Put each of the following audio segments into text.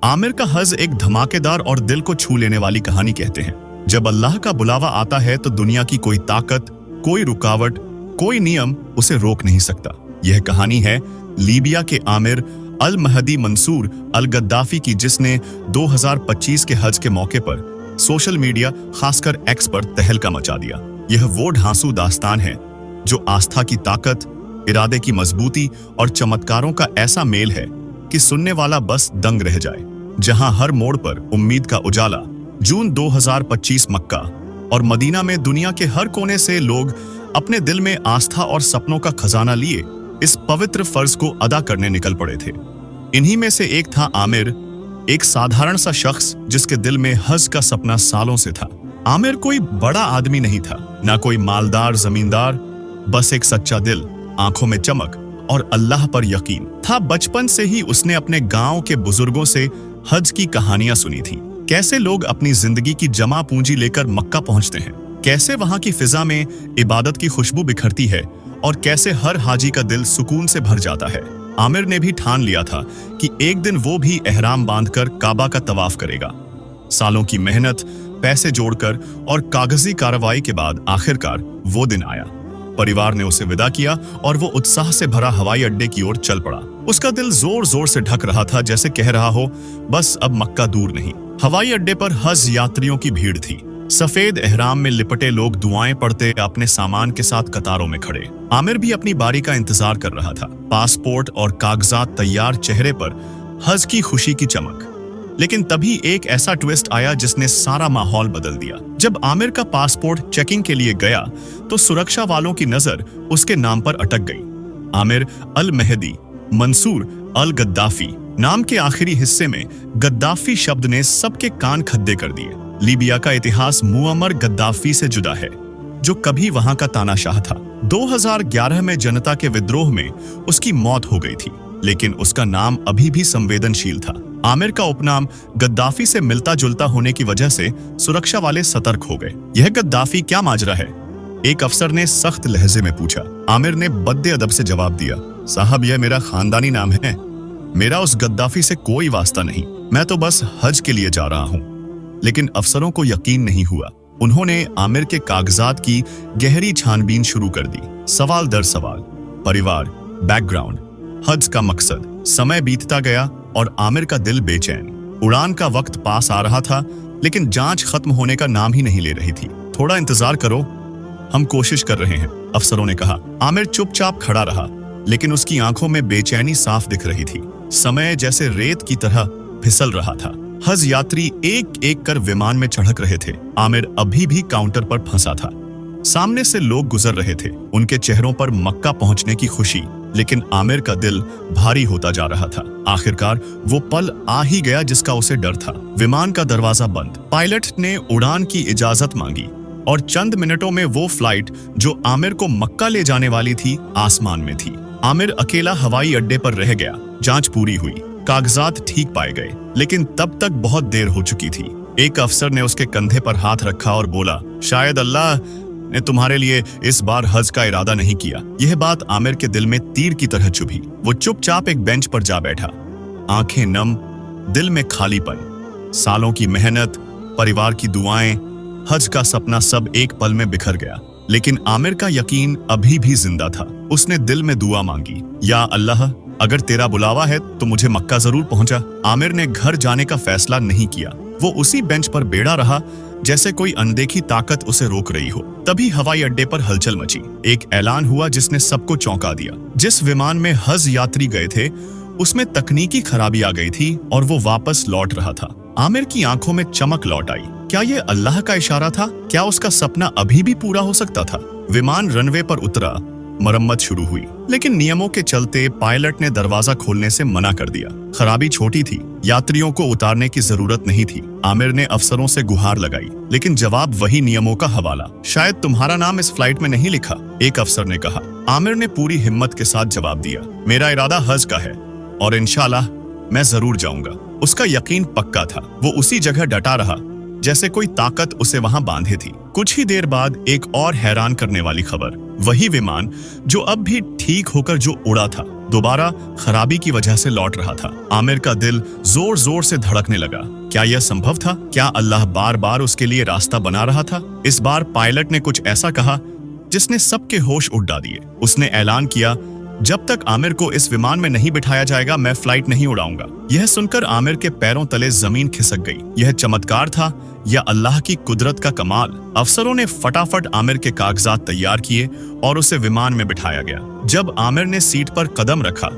आमिर का हज एक धमाकेदार और दिल को छू लेने वाली कहानी कहते हैं। जब अल्लाह का बुलावा आता है तो दुनिया की कोई ताकत, कोई रुकावट, कोई नियम उसे रोक नहीं सकता। यह कहानी है लीबिया के आमिर अल महदी मंसूर अल गद्दाफी की, जिसने 2025 के हज के मौके पर सोशल मीडिया, खासकर एक्स पर तहलका मचा दिया। यह वो ढांसू दास्तान है जो आस्था की ताकत, इरादे की मजबूती और चमत्कारों का ऐसा मेल है कि सुनने वाला बस दंग रह जाए। जहां हर मोड़ पर उम्मीद का उजाला। जून 2025 मक्का और मदीना में दुनिया के हर कोने से लोग अपने दिल में आस्था और सपनों का खजाना लिए इस पवित्र फर्ज को अदा करने निकल पड़े थे। इन्हीं में से एक था आमिर, एक साधारण सा शख्स जिसके दिल में हज का सपना सालों से था। आमिर कोई बड़ा आदमी नहीं था, ना कोई मालदार जमींदार, बस एक सच्चा दिल, आंखों में चमक और अल्लाह पर यकीन था। बचपन से ही उसने अपने गांव के बुजुर्गों से हज की कहानियां सुनी थी। कैसे लोग अपनी जिंदगी की जमा पूंजी लेकर मक्का पहुंचते हैं, कैसे वहां की फिजा में इबादत की खुशबू बिखरती है और कैसे हर हाजी का दिल सुकून से भर जाता है। आमिर ने भी ठान लिया था कि एक दिन वो भी एहराम बांधकर काबा का तवाफ करेगा। सालों की मेहनत, पैसे जोड़कर और कागजी कार्रवाई के बाद आखिरकार वो दिन आया। परिवार ने उसे विदा किया और वो उत्साह से भरा हवाई अड्डे की ओर चल पड़ा। उसका दिल जोर जोर से ढक रहा था, जैसे कह रहा हो बस अब मक्का दूर नहीं। हवाई अड्डे पर हज यात्रियों की भीड़ थी। सफेद एहराम में लिपटे लोग दुआएं पढ़ते अपने सामान के साथ कतारों में खड़े। आमिर भी अपनी बारी का इंतजार कर रहा था, पासपोर्ट और कागजात तैयार, चेहरे पर हज की खुशी की चमक। लेकिन तभी एक ऐसा ट्विस्ट आया जिसने सारा माहौल बदल दिया। जब आमिर का पासपोर्ट चेकिंग के लिए गया तो सुरक्षा वालों की नजर उसके नाम पर अटक गई। आमिर अल महदी मंसूर अल गद्दाफी नाम के आखिरी हिस्से में गद्दाफी शब्द ने सबके कान खद्दे कर दिए। लीबिया का इतिहास मुअम्मर गद्दाफी से जुदा है, जो कभी वहां का तानाशाह था। 2011 में जनता के विद्रोह में उसकी मौत हो गई थी, लेकिन उसका नाम अभी भी संवेदनशील था। आमिर का उपनाम गद्दाफी से मिलता जुलता होने की वजह से सुरक्षा वाले सतर्क हो गए। यह गद्दाफी क्या माजरा है? एक अफसर ने सख्त लहजे में पूछा। आमिर ने बद्दे अदब से जवाब दिया, साहब यह मेरा खानदानी नाम है, मेरा उस गद्दाफी से कोई वास्ता नहीं, मैं तो बस हज के लिए जा रहा हूं। लेकिन अफसरों को यकीन नहीं हुआ। उन्होंने आमिर के कागजात की गहरी छानबीन शुरू कर दी, सवाल दर सवाल, परिवार, बैकग्राउंड, हज का मकसद। समय बीतता गया और आमिर का दिल बेचैन। उड़ान का वक्त पास आ रहा था, लेकिन जांच खत्म होने का नाम ही नहीं ले रही थी। थोड़ा इंतजार करो, हम कोशिश कर रहे हैं, अफसरों ने कहा। आमिर चुपचाप खड़ा रहा, लेकिन उसकी आंखों में बेचैनी साफ दिख रही थी। समय जैसे रेत की तरह फिसल रहा था। हज यात्री एक एक कर विमान में चढ़क रहे थे। आमिर अभी भी काउंटर पर फंसा था। सामने से लोग गुजर रहे थे, उनके चेहरों पर मक्का पहुंचने की खुशी, लेकिन आमिर का दिल भारी होता जा रहा था। आखिरकार वो पल आ ही गया जिसका उसे डर था। विमान का दरवाजा बंद, पायलट ने उड़ान की इजाजत मांगी और चंद मिनटों में वो फ्लाइट जो आमिर को मक्का ले जाने वाली थी, आसमान में थी। आमिर अकेला हवाई अड्डे पर रह गया। जांच पूरी हुई, कागजात ठीक पाए गए, लेकिन तब तक बहुत देर हो चुकी थी। एक अफसर ने उसके कंधे पर हाथ रखा और बोला, शायद अल्लाह ने तुम्हारे लिए इस बार हज का इरादा नहीं किया। यह बात आमिर के दिल में तीर की तरह चुभी। वो चुपचाप एक बेंच पर जा बैठा, आंखें नम, दिल में खालीपन। सालों की मेहनत, परिवार की दुआएं, हज का सपना सब एक पल में बिखर गया। लेकिन आमिर का यकीन अभी भी जिंदा था। उसने दिल में दुआ मांगी, या अल्लाह, अगर तेरा बुलावा है तो मुझे मक्का जरूर पहुंचा। आमिर ने घर जाने का फैसला नहीं किया। वो उसी बेंच पर बेड़ा रहा जैसे कोई अनदेखी ताकत उसे रोक रही हो। तभी हवाई अड्डे पर हलचल मची। एक ऐलान हुआ जिसने सबको चौंका दिया। जिस विमान में हज यात्री गए थे उसमें तकनीकी खराबी आ गई थी और वो वापस लौट रहा था। आमिर की आंखों में चमक लौट आई। क्या ये अल्लाह का इशारा था? क्या उसका सपना अभी भी पूरा हो सकता था? विमान रनवे पर उतरा, मरम्मत शुरू हुई, लेकिन नियमों के चलते पायलट ने दरवाजा खोलने से मना कर दिया। खराबी छोटी थी, यात्रियों को उतारने की जरूरत नहीं थी। आमिर ने अफसरों से गुहार लगाई, लेकिन जवाब वही नियमों का हवाला। शायद तुम्हारा नाम इस फ्लाइट में नहीं लिखा, एक अफसर ने कहा। आमिर ने पूरी हिम्मत के साथ जवाब दिया, मेरा इरादा हज का है और इंशाल्लाह मैं जरूर जाऊंगा। उसका यकीन पक्का था। वो उसी जगह डटा रहा जैसे कोई ताकत उसे वहां बांधे थी। कुछ ही देर बाद एक और हैरान करने वाली खबर। वही विमान जो अब भी ठीक होकर जो उड़ा था, दोबारा खराबी की वजह से लौट रहा था। आमिर का दिल जोर जोर से धड़कने लगा। क्या यह संभव था? क्या अल्लाह बार बार उसके लिए रास्ता बना रहा था? इस बार पायलट ने कुछ ऐसा कहा जिसने सबके होश उड़ा दिए। उसने ऐलान किया, जब तक आमिर को इस विमान में नहीं बिठाया जाएगा मैं फ्लाइट नहीं उड़ाऊंगा। यह सुनकर आमिर के पैरों तले जमीन खिसक गई। यह चमत्कार था या अल्लाह की कुदरत का कमाल? अफसरों ने फटाफट आमिर के कागजात तैयार किए और उसे विमान में बिठाया गया। जब आमिर ने सीट पर कदम रखा,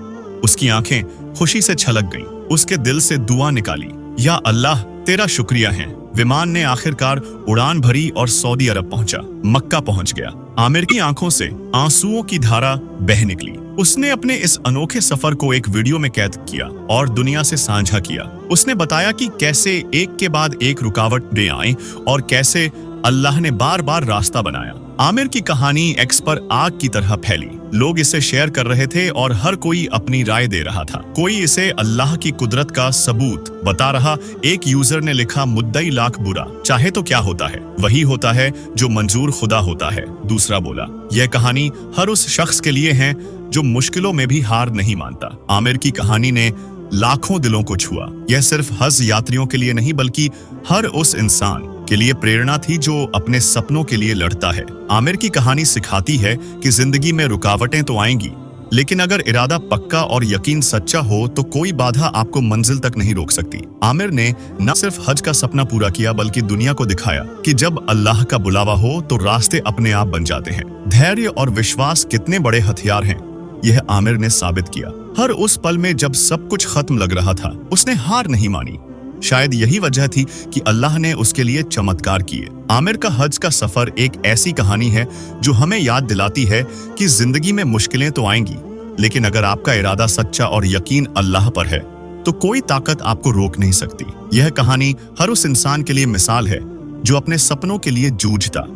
उसकी आंखें खुशी से छलक गईं। उसके दिल से दुआ निकाली, या अल्लाह तेरा शुक्रिया है। विमान ने आखिरकार उड़ान भरी और सऊदी अरब पहुंचा, मक्का पहुंच गया। आमिर की आंखों से आंसुओं की धारा बह निकली। उसने अपने इस अनोखे सफर को एक वीडियो में कैद किया और दुनिया से साझा किया। उसने बताया कि कैसे एक के बाद एक रुकावटें आई और कैसे अल्लाह ने बार बार रास्ता बनाया। आमिर की कहानी एक्स पर आग की तरह फैली। लोग इसे शेयर कर रहे थे और हर कोई अपनी राय दे रहा था। कोई इसे अल्लाह की कुदरत का सबूत बता रहा। एक यूजर ने लिखा, मुद्दई लाख बुरा, चाहे तो क्या होता है, वही होता है जो मंजूर खुदा होता है। दूसरा बोला, यह कहानी हर उस शख्स के लिए है जो मुश्किलों में भी हार नहीं मानता। आमिर की कहानी ने लाखों दिलों को छुआ। यह सिर्फ हज यात्रियों के लिए नहीं बल्कि हर उस इंसान के लिए प्रेरणा थी जो अपने सपनों के लिए लड़ता है। आमिर की कहानी सिखाती है कि जिंदगी में रुकावटें तो आएंगी, लेकिन अगर इरादा पक्का और यकीन सच्चा हो तो कोई बाधा आपको मंजिल तक नहीं रोक सकती। आमिर ने न सिर्फ हज का सपना पूरा किया बल्कि दुनिया को दिखाया कि जब अल्लाह का बुलावा हो तो रास्ते अपने आप बन जाते हैं। धैर्य और विश्वास कितने बड़े हथियार हैं, यह आमिर ने साबित किया। हर उस पल में जब सब कुछ खत्म लग रहा था, उसने हार नहीं मानी। शायद यही वजह थी कि अल्लाह ने उसके लिए चमत्कार किए। आमिर का हज का सफर एक ऐसी कहानी है जो हमें याद दिलाती है कि जिंदगी में मुश्किलें तो आएंगी, लेकिन अगर आपका इरादा सच्चा और यकीन अल्लाह पर है तो कोई ताकत आपको रोक नहीं सकती। यह कहानी हर उस इंसान के लिए मिसाल है जो अपने सपनों के लिए जूझता,